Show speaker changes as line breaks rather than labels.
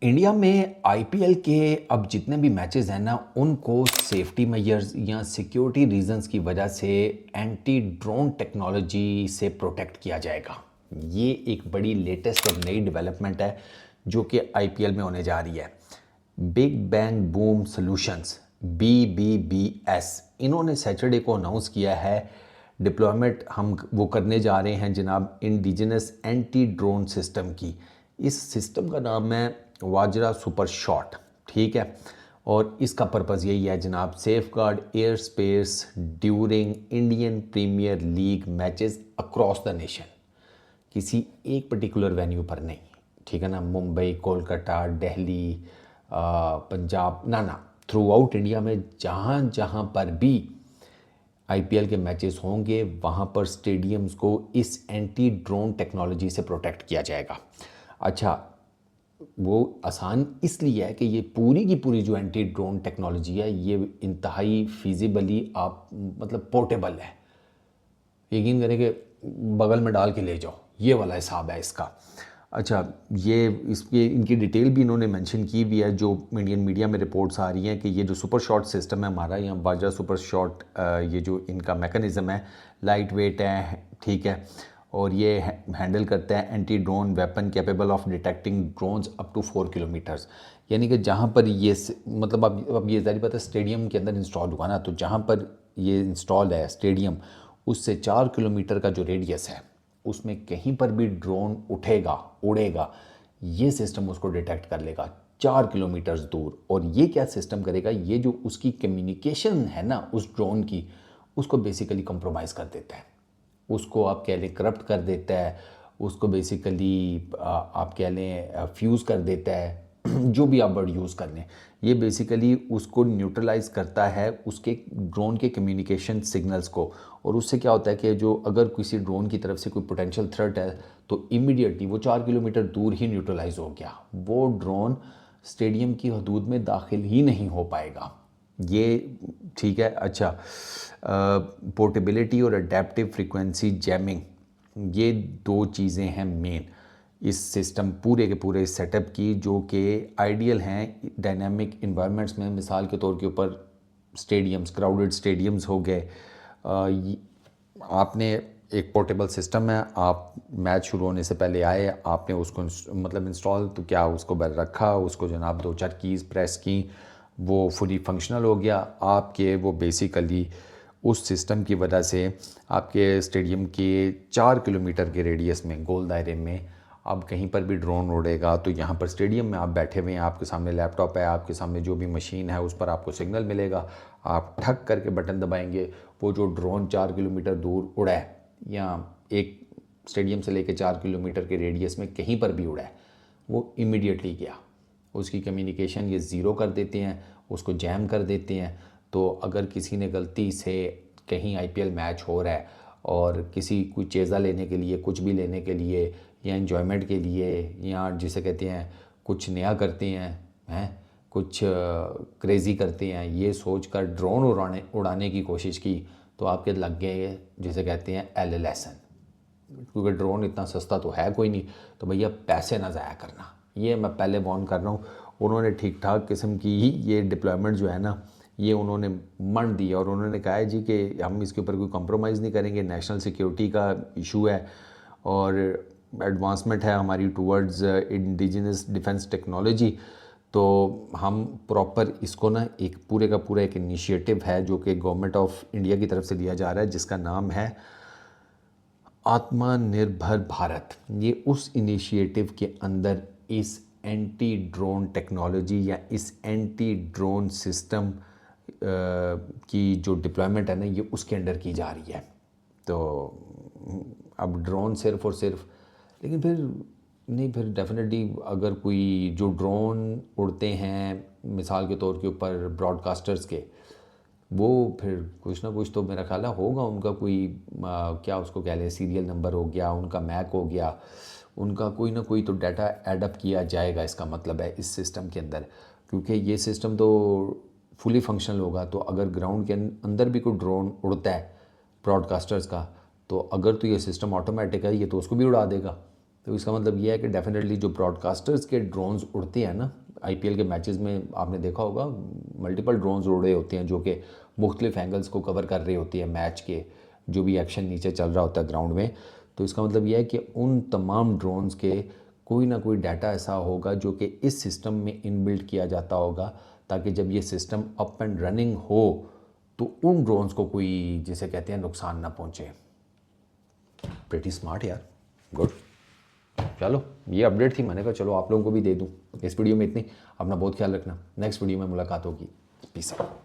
India में IPL के अब जितने भी मैचेस हैं ना, उनको सेफ्टी मेजर्स या सिक्योरिटी रीजंस की वजह से एंटी ड्रोन टेक्नोलॉजी से प्रोटेक्ट किया जाएगा। ये एक बड़ी लेटेस्ट और नई डेवलपमेंट है जो कि आईपीएल में होने जा रही है। Big bang boom solutions BBBS, इन्होंने सैटरडे को अनाउंस किया है डिप्लॉयमेंट हम वो करने जा रहे हैं जनाब इंडिजिनस एंटी ड्रोन सिस्टम की। इस सिस्टम का नाम है वाजरा सुपर शॉट, ठीक है। और इसका पर्पज़ यही है जनाब, safeguard airspace during Indian Premier League matches across the nation. किसी एक पर्टिकुलर वेन्यू पर नहीं, ठीक है ना, मुंबई, कोलकाता, दिल्ली, पंजाब, ना थ्रू आउट इंडिया में जहाँ जहाँ पर भी आईपीएल के मैचेस होंगे वहाँ पर स्टेडियम्स को इस एंटी ड्रोन टेक्नोलॉजी से प्रोटेक्ट किया जाएगा। अच्छा, वो आसान इसलिए है कि ये पूरी की पूरी जो एंटी ड्रोन टेक्नोलॉजी है ये इंतहाई फिजिबली आप मतलब पोर्टेबल है। यकीन करें कि बगल में डाल के ले जाओ, ये वाला हिसाब है इसका। अच्छा, ये इसके इनकी डिटेल भी इन्होंने मेंशन की भी है, जो इंडियन मीडिया में रिपोर्ट्स आ रही हैं कि ये जो सुपर शॉट सिस्टम है हमारा, यहाँ वाजरा सुपर शॉट, ये जो इनका मैकेनिज़्म है लाइट वेट है, ठीक है, और ये हैंडल करता है anti drone weapon capable of detecting drones up to 4 kilometres. यानी कि जहाँ पर ये मतलब अब ये ज़ाहिर बात है स्टेडियम के अंदर इंस्टॉल हुआ ना, तो जहाँ पर ये इंस्टॉल है स्टेडियम, उससे 4 किलोमीटर का जो रेडियस है उसमें कहीं पर भी ड्रोन उठेगा उड़ेगा, ये सिस्टम उसको डिटेक्ट कर लेगा 4 किलोमीटर्स दूर। और ये क्या सिस्टम करेगा, ये जो उसकी कम्युनिकेशन है ना उस ड्रोन की, उसको बेसिकली कंप्रोमाइज़ कर देता है, उसको आप कह लें करप्ट कर देता है, उसको बेसिकली आप कह लें फ्यूज़ कर देता है जो भी आप वर्ड यूज़ कर लें, ये बेसिकली उसको न्यूट्रलाइज़ करता है उसके ड्रोन के कम्युनिकेशन सिग्नल्स को। और उससे क्या होता है कि जो अगर किसी ड्रोन की तरफ से कोई पोटेंशियल थ्रेट है तो इमीडिएटली वो 4 किलोमीटर दूर ही न्यूट्रलाइज हो गया, वो ड्रोन स्टेडियम की हदूद में दाखिल ही नहीं हो पाएगा। ये ठीक है। अच्छा, पोर्टेबिलिटी और अडेप्टिव फ्रीक्वेंसी जैमिंग, ये दो चीज़ें हैं मेन इस सिस्टम पूरे के पूरे सेटअप की, जो कि आइडियल हैं डायनामिक इन्वायरमेंट्स में। मिसाल के तौर के ऊपर स्टेडियम्स, क्राउडेड स्टेडियम्स हो गए, आपने एक पोर्टेबल सिस्टम है, आप मैच शुरू होने से पहले आए, आपने उसको मतलब इंस्टॉल तो क्या उसको रखा, उसको जनाब 2-4 कीज़ प्रेस की, वो फुली फंक्शनल हो गया आपके। वो बेसिकली उस सिस्टम की वजह से आपके स्टेडियम के 4 किलोमीटर के रेडियस में, गोल दायरे में, अब कहीं पर भी ड्रोन उड़ेगा तो यहाँ पर स्टेडियम में आप बैठे हुए हैं, आपके सामने लैपटॉप है, आपके सामने जो भी मशीन है उस पर आपको सिग्नल मिलेगा, आप ठक करके बटन दबाएंगे, वो जो ड्रोन 4 किलोमीटर दूर उड़ा है या एक स्टेडियम से लेकर 4 किलोमीटर के रेडियस में कहीं पर भी उड़ा है, वो इमीडिएटली गया, उसकी कम्युनिकेशन ये ज़ीरो कर देते हैं, उसको जैम कर देते हैं। तो अगर किसी ने गलती से कहीं आईपीएल मैच हो रहा है और किसी कोई चेज़ा लेने के लिए, कुछ भी लेने के लिए या इन्जॉयमेंट के लिए, या जिसे कहते हैं कुछ नया करते हैं कुछ क्रेज़ी करते हैं, ये सोच कर ड्रोन उड़ाने की कोशिश की तो आपके लग गए जिसे कहते हैं LLSN, क्योंकि ड्रोन इतना सस्ता तो है कोई नहीं, तो भैया पैसे ना ज़ाया करना, ये मैं पहले वार्न कर रहा हूँ। उन्होंने ठीक ठाक किस्म की ही ये डिप्लॉयमेंट जो है ना, ये उन्होंने मन दिया और उन्होंने कहा है जी कि हम इसके ऊपर कोई कंप्रोमाइज़ नहीं करेंगे, नेशनल सिक्योरिटी का इशू है और एडवांसमेंट है हमारी टूवर्ड्स इंडिजिनस डिफेंस टेक्नोलॉजी, तो हम प्रॉपर इसको ना एक पूरे का पूरा एक इनिशिएटिव है जो कि गवर्नमेंट ऑफ इंडिया की तरफ से लिया जा रहा है, जिसका नाम है आत्मनिर्भर भारत। ये उस इनिशिएटिव के अंदर इस एंटी ड्रोन टेक्नोलॉजी या इस एंटी ड्रोन सिस्टम की जो डिप्लॉयमेंट है ना, ये उसके अंडर की जा रही है। तो अब ड्रोन सिर्फ और सिर्फ, लेकिन फिर नहीं, फिर डेफिनेटली अगर कोई जो ड्रोन उड़ते हैं मिसाल के तौर के ऊपर ब्रॉडकास्टर्स के, वो फिर कुछ ना कुछ तो मेरा ख्याल है होगा उनका कोई क्या उसको कह लें, सीरियल नंबर हो गया, उनका मैक हो गया, उनका कोई ना कोई तो डाटा एडअप किया जाएगा, इसका मतलब है इस सिस्टम के अंदर। क्योंकि ये सिस्टम तो फुली फंक्शनल होगा, तो अगर ग्राउंड के अंदर भी कोई ड्रोन उड़ता है ब्रॉडकास्टर्स का, तो अगर तो ये सिस्टम ऑटोमेटिक है, ये तो उसको भी उड़ा देगा, तो इसका मतलब ये है कि डेफिनेटली जो ब्रॉडकास्टर्स के ड्रोन्स उड़ते हैं ना, आईपीएल के मैचेस में आपने देखा होगा मल्टीपल ड्रोन्स उड़ रहे होते हैं जो कि मुख्तलिफ एंगल्स को कवर कर रही होती है मैच के, जो भी एक्शन नीचे चल रहा होता है ग्राउंड में। तो इसका मतलब यह है कि उन तमाम ड्रोन्स के कोई ना कोई डाटा ऐसा होगा जो कि इस सिस्टम में इनबिल्ट किया जाता होगा, ताकि जब ये सिस्टम अप एंड रनिंग हो तो उन ड्रोन्स को कोई, जिसे कहते हैं, नुकसान ना पहुंचे। प्रेटी स्मार्ट यार, गुड। चलो ये अपडेट थी, मैंने कहा चलो आप लोगों को भी दे दूं। इस वीडियो में इतनी, अपना बहुत ख्याल रखना, नेक्स्ट वीडियो में मुलाकात होगी। Peace out.